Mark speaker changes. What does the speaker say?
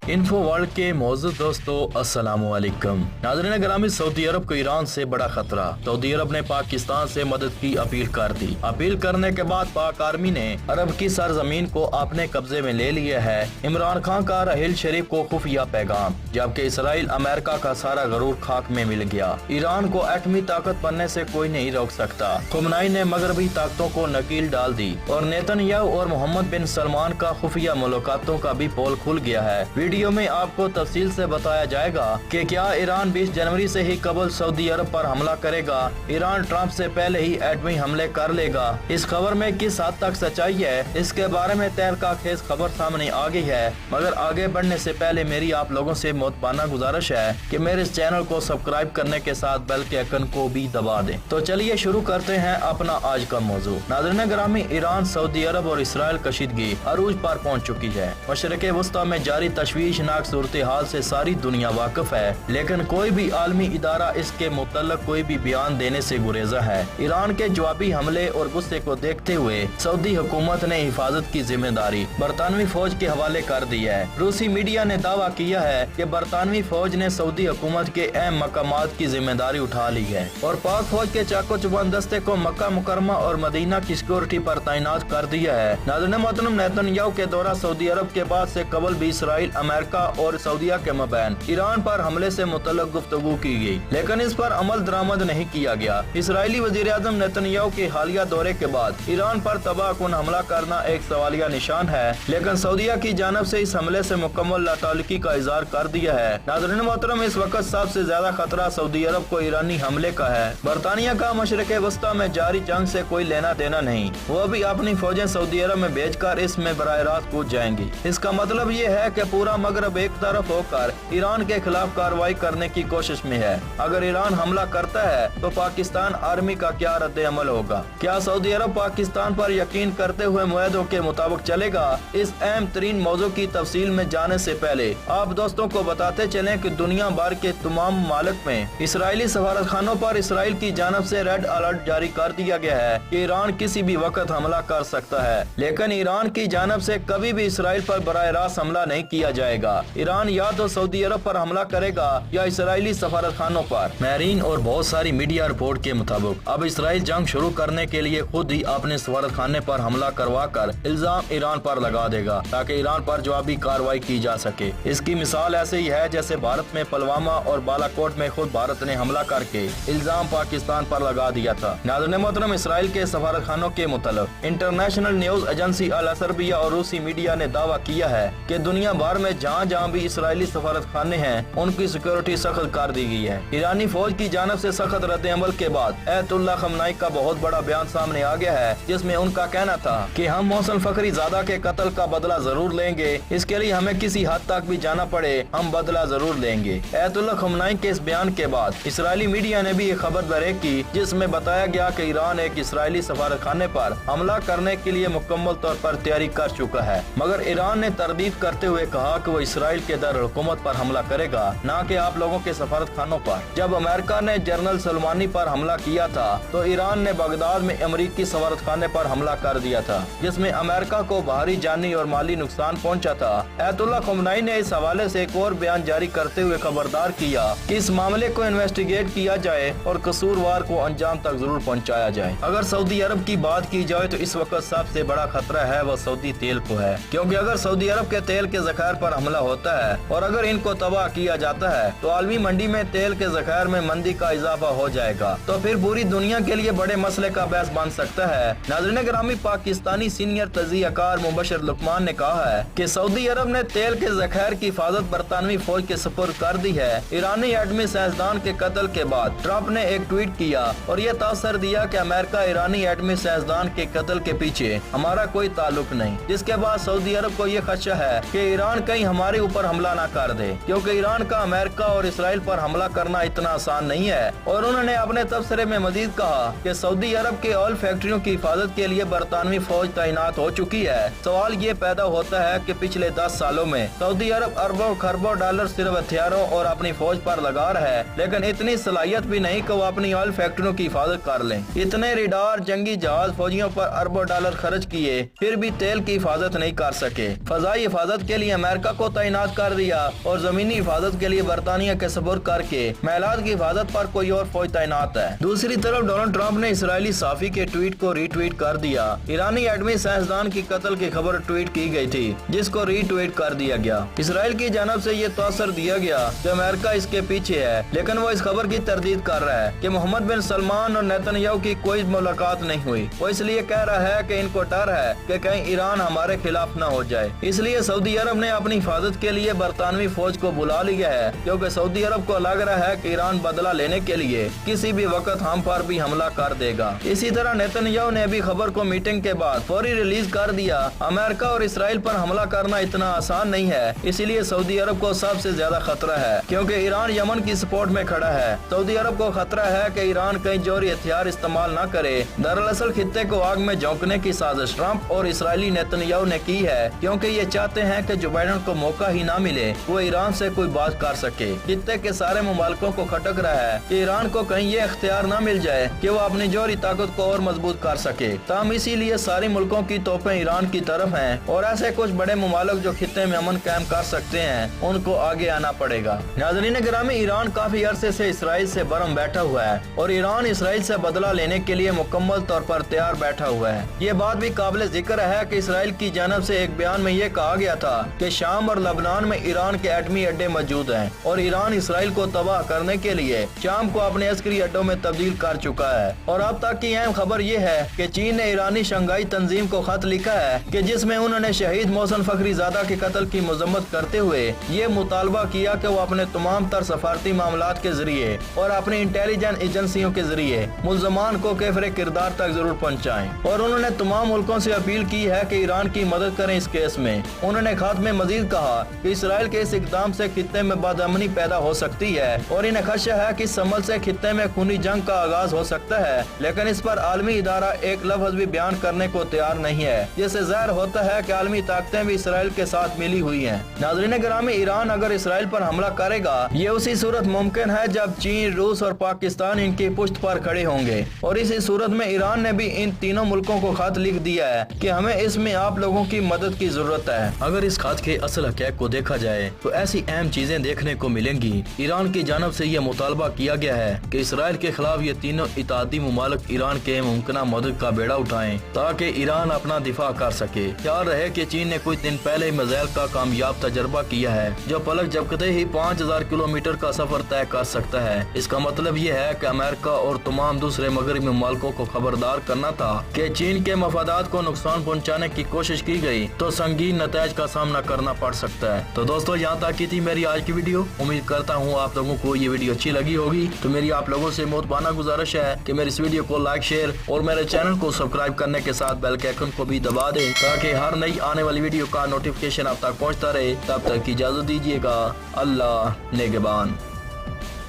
Speaker 1: Info world के मौजूद दोस्तों अस्सलाम वालेकुम। नाज़रीन ग्रामी, सऊदी अरब को ईरान से बड़ा खतरा। सऊदी अरब ने पाकिस्तान से मदद की अपील कर दी। अपील करने के बाद पाक आर्मी ने अरब की सरजमीन को अपने कब्जे में ले लिया है। इमरान खान का राहिल शरीफ को खुफिया पैगाम, जबकि इसराइल अमेरिका का सारा गरूर खाक में मिल गया। ईरान को एटमी ताकत बनने से कोई नहीं रोक सकता। खुमनाई ने मगरबी ताकतों को नकील डाल दी और नेतन्याहू और मोहम्मद बिन सलमान का खुफिया मुलाकातों का भी पोल खुल गया है। वीडियो में आपको तफसील से बताया जाएगा कि क्या ईरान 20 जनवरी से ही कबल सऊदी अरब पर हमला करेगा। ईरान ट्रंप से पहले ही एटमी हमले कर लेगा। इस खबर में किस हद तक सच्चाई है, इसके बारे में तहलका खेज खबर सामने आ गई है। मगर आगे बढ़ने से पहले मेरी आप लोगों से मोहब्बाना गुजारिश है कि मेरे इस चैनल को सब्सक्राइब करने के साथ बेल के आइकन को भी दबा दें। तो चलिए शुरू करते हैं अपना आज का मौजू। नाज़रीन ग्रामी, ईरान, सऊदी अरब और इसराइल कशीदगी अरूज पर पहुंच चुकी है। मशरिक़ वस्ता में जारी तशवीशनाक सूरत हाल से सारी दुनिया वाकिफ है, लेकिन कोई भी आलमी इदारा इसके मुतल्लिक़ कोई भी बयान देने से गुरेजा है। ईरान के जवाबी हमले और गुस्से को देखते हुए सऊदी हुकूमत ने हिफाजत की जिम्मेदारी बरतानवी फौज के हवाले कर दी है। रूसी मीडिया ने दावा किया है कि बरतानवी फौज ने सऊदी हुकूमत के अहम मकामात की जिम्मेदारी उठा ली है और पाक फौज के चाको चुबान दस्ते को मक्का मुकरमा और मदीना की सिक्योरिटी पर तैनात कर दिया है। नाज़रीन मोहतरम, नेतन्याहू के दौरा सऊदी अरब के बाद से कबल भी इसराइल, अमेरिका और सऊदीया के मबैन ईरान पर हमले से मुतल्लिक़ गुफ्तगू की गई, लेकिन इस पर अमल दरामद नहीं किया गया। इसराइली वज़ीर आज़म नेतन्याहू के हालिया दौरे के बाद ईरान पर तबाहकुन हमला करना एक सवालिया निशान है, लेकिन सऊदीया की जानब से इस हमले से मुकम्मल लाताल्लुकी का इज़हार कर दिया है। नाज़रीन मोहतरम, इस वक्त सबसे ज्यादा खतरा सऊदी अरब को ईरानी हमले का है। बरतानिया का मशरिक़ वस्ता में जारी जंग से कोई लेना देना नहीं, वो भी अपनी फौजें सऊदी अरब में भेजकर इसमें बराह रास्त कूद जाएंगी। इसका मतलब ये है कि पूरा मगरब एक तरफ होकर ईरान के खिलाफ कार्रवाई करने की कोशिश में है। अगर ईरान हमला करता है तो पाकिस्तान आर्मी का क्या रद्द अमल होगा? क्या सऊदी अरब पाकिस्तान पर यकीन करते हुए मुआहदों के मुताबिक चलेगा? इस अहम तरीन मौजू की तफसील में जाने से पहले आप दोस्तों को बताते चलें कि दुनिया भर के तमाम ममालिक में इसराइली सफारतखानों पर इसराइल की जानब से रेड अलर्ट जारी कर दिया गया है कि ईरान किसी भी वक्त हमला कर सकता है, लेकिन ईरान की जानब से कभी भी इसराइल पर बराह रास्त हमला नहीं किया जाएगा। ईरान या तो सऊदी अरब पर हमला करेगा या इसराइली सफारतखानों पर। महरीन और बहुत सारी मीडिया रिपोर्ट के मुताबिक अब इसराइल जंग शुरू करने के लिए खुद ही अपने सफारतखाने पर हमला करवा कर इल्जाम ईरान पर लगा देगा ताकि ईरान पर जवाबी कार्रवाई की जा सके। इसकी मिसाल ऐसे ही है जैसे भारत में पुलवामा और बालाकोट में खुद भारत ने हमला करके इल्जाम पाकिस्तान पर लगा दिया था। नाज़रीन मोहतरम, इसराइल के सफारतखानों के मुताबिक इंटरनेशनल न्यूज एजेंसी अल अरबिया और रूसी मीडिया ने दावा किया है कि दुनिया भर में जहाँ जहाँ भी इसराइली सफारतखाने हैं उनकी सिक्योरिटी सख्त कर दी गई है। ईरानी फौज की जानब से सख्त रद्द अमल के बाद अयतुल्ला खमनाई का बहुत बड़ा बयान सामने आ गया है, जिसमें उनका कहना था कि हम मोहसिन फखरीजादा के कत्ल का बदला जरूर लेंगे, इसके लिए हमें किसी हद तक भी जाना पड़े हम बदला जरूर लेंगे। अयतुल्ला खमनाई के इस बयान के बाद इसराइली मीडिया ने भी एक खबर बरेक की जिसमें बताया गया कि ईरान एक इसराइली सफारतखाने पर हमला करने के लिए मुकम्मल तौर पर तैयारी कर चुका है, मगर ईरान ने तरदीद करते हुए कहा कि वो इसराइल के दारुल हुकूमत पर हमला करेगा, न कि आप लोगों के सफारतखानों पर। जब अमेरिका ने जनरल सलमानी पर हमला किया था तो ईरान ने बगदाद में अमरीकी सफारतखाने पर हमला कर दिया था, जिसमें अमेरिका को भारी जानी और माली नुकसान पहुंचा था। अयतुल्ला खमनाई ने इस हवाले से एक और बयान जारी करते हुए खबरदार किया कि इस मामले को इन्वेस्टिगेट किया जाए और कसूरवार को अंजाम तक जरूर पहुंचाया जाए। अगर सऊदी अरब की बात की जाए तो इस वक्त सबसे बड़ा खतरा है वो सऊदी तेल को है, क्योंकि अगर सऊदी अरब के तेल के ज़खायर पर हमला होता है और अगर इनको तबाह किया जाता है तो आलमी मंडी में तेल के ज़खायर में मंदी का इजाफा हो जाएगा, तो फिर पूरी दुनिया के लिए बड़े मसले का बहस बन सकता है। नाज़रीन ग्रामी, पाकिस्तानी सीनियर तजियाकार मुबशर लुकमान ने कहा है कि सऊदी अरब ने तेल के ज़खायर की हिफाजत बरतानवी फौज के सुपुर्द कर दी है। ईरानी एटमी साइंसदान के कत्ल के बाद ट्रंप ने एक ट्वीट किया और ये तासर दिया कि अमेरिका ईरानी एटमी साइंसदान के कत्ल के पीछे हमारा कोई ताल्लुक नहीं, जिसके बाद सऊदी अरब को ये खदशा है कि ईरान कहीं हमारे ऊपर हमला न कर दे, क्योंकि ईरान का अमेरिका और इसराइल पर हमला करना इतना आसान नहीं है। और उन्होंने अपने तबसरे में मजीद कहा कि सऊदी अरब के ऑयल फैक्ट्रियों की हिफाजत के लिए बरतानवी फौज तैनात हो चुकी है। सवाल ये पैदा होता है कि पिछले 10 सालों में सऊदी अरब अरबों खरबों डॉलर सिर्फ हथियारों और अपनी फौज पर लगा रहा है, लेकिन इतनी सलाहियत भी नहीं कि वो अपनी ऑयल फैक्ट्रियों की हिफाजत कर लें। इतने रिडार, जंगी जहाज फौजियों पर अरबों डॉलर खर्च किए फिर भी तेल की हिफाजत नहीं कर सके। फजाई हिफाजत के लिए अमेरिका को तैनात कर दिया और जमीनी हिफाजत के लिए बरतानिया के सब्र करके महलात की हिफाजत पर कोई और फौज तैनात है। दूसरी तरफ डोनाल्ड ट्रंप ने इसराइली साफी के ट्वीट को रीट्वीट कर दिया। ईरानी एटमी साइंसदान की कत्ल की खबर ट्वीट की गई थी, जिसको रीट्वीट कर दिया गया। इसराइल की जानब से ये तासर दिया गया कि अमेरिका इसके पीछे है, लेकिन वो इस खबर की तरदीद कर रहा है कि मोहम्मद बिन सलमान और नेतन्याहू की कोई मुलाकात नहीं हुई। वो इसलिए कह रहा है कि इनको डर है कि कहीं ईरान हमारे खिलाफ न हो जाए, इसलिए सऊदी अरब ने अपनी हिफाजत के लिए बरतानवी फौज को बुला लिया है, क्योंकि सऊदी अरब को लग रहा है कि ईरान बदला लेने के लिए किसी भी वक्त हम पर भी हमला कर देगा। इसी तरह नेतन्याहू ने भी खबर को मीटिंग के बाद फौरी रिलीज कर दिया। अमेरिका और इसराइल पर हमला करना इतना आसान नहीं है, इसीलिए सऊदी अरब को सबसे ज्यादा खतरा है, क्योंकि ईरान यमन की सपोर्ट में खड़ा है। सऊदी अरब को खतरा है कि ईरान कहीं जोरी हथियार इस्तेमाल न करे। दरअसल खित्ते को आग में झोंकने की साजिश ट्रंप और इसराइली नेतन्याहू ने की है, क्योंकि ये चाहते हैं कि जो बाइडेन को मौका ही न मिले वो ईरान से कोई बात कर सके। खित्ते के सारे मुमालिकों को खटक रहा है कि ईरान को कहीं ये इख्तियार न मिल जाए कि वो अपनी जोरी ताकत को और मजबूत कर सके। ताम इसीलिए सारी मुल्कों की तोपें ईरान की तरफ हैं और ऐसे कुछ बड़े मुमालिक जो खित्ते में अमन कायम कर सकते हैं उनको आगे आना पड़ेगा। नाज़रीन गिरामी, ईरान काफी अरसे से इसराइल से बरम बैठा हुआ है और ईरान इसराइल से बदला लेने के लिए मुकम्मल तौर पर तैयार बैठा हुआ है। ये बात भी काबिल जिक्र है कि इसराइल की जानब से एक बयान में ये कहा गया था कि शाम और लबनान में ईरान के एटमी अड्डे मौजूद हैं और ईरान इसराइल को तबाह करने के लिए शाम को अपने अस्करी अड्डों में तब्दील कर चुका है। और अब तक की अहम खबर ये है कि चीन ने ईरानी शंघाई तंजीम को खत लिखा है कि जिसमें उन्होंने शहीद मोहसिन फखरीजादा के कत्ल की मजम्मत करते हुए ये मुतालबा किया कि वो अपने तमाम तर सफारती मामलात के जरिए और अपनी इंटेलिजेंस एजेंसियों के जरिए मुल्जमान को कैफरे किरदार तक जरूर पहुँचाएं। और उन्होंने तमाम मुल्कों से अपील की है कि ईरान की मदद करें इस केस में। उन्होंने खत में मजीद कहा कि इसराइल के इस इकदाम से खित्ते में बदअमनी पैदा हो सकती है और इन्हें खदशा है कि इस अमल से खित्ते में खूनी जंग का आगाज हो सकता है, लेकिन इस पर आलमी इदारा एक लफ्ज भी बयान करने को तैयार नहीं है, जिससे ज़ाहिर होता है कि आलमी ताकतें भी इसराइल के साथ मिली हुई हैं। नाज़रीन गिरामी, ईरान अगर इसराइल पर हमला करेगा ये उसी सूरत मुमकिन है जब चीन, रूस और पाकिस्तान इनकी पुश्त पर खड़े होंगे। और इसी सूरत में ईरान ने भी इन तीनों मुल्कों को खत लिख दिया है कि हमें इसमें आप लोगों की मदद की जरूरत है। अगर इस खत के असल हक़ीक़त को देखा जाए तो ऐसी अहम चीजें देखने को मिलेंगी। ईरान की जानब से यह मुतालबा किया गया है कि इसराइल के खिलाफ ये तीनों इत्तेहादी मुमालिक ईरान के मुमकिन मदद का बेड़ा उठाएं ताकि ईरान अपना दिफा कर सके। ख्याल रहे कि चीन ने कुछ दिन पहले मिसाइल का कामयाब तजर्बा किया है जो पलक झपकते ही 5000 किलोमीटर का सफर तय कर सकता है। इसका मतलब ये है कि अमेरिका और तमाम दूसरे मगरबी मुमालिकों को खबरदार करना था कि चीन के मफादात को नुकसान पहुँचाने की कोशिश की गई तो संगीन नतायज का सामना करना पड़ सकता है। तो दोस्तों, यहाँ तक की थी मेरी आज की वीडियो। उम्मीद करता हूँ आप लोगों को ये वीडियो अच्छी लगी होगी। तो मेरी आप लोगों से मोहब्बाना गुजारिश है कि मेरे इस वीडियो को लाइक, शेयर और मेरे चैनल को सब्सक्राइब करने के साथ बेल के आइकन को भी दबा दें ताकि हर नई आने वाली वीडियो का नोटिफिकेशन आप तक पहुँचता रहे। तब तक की इजाजत दीजिएगा। अल्लाह नेगबान।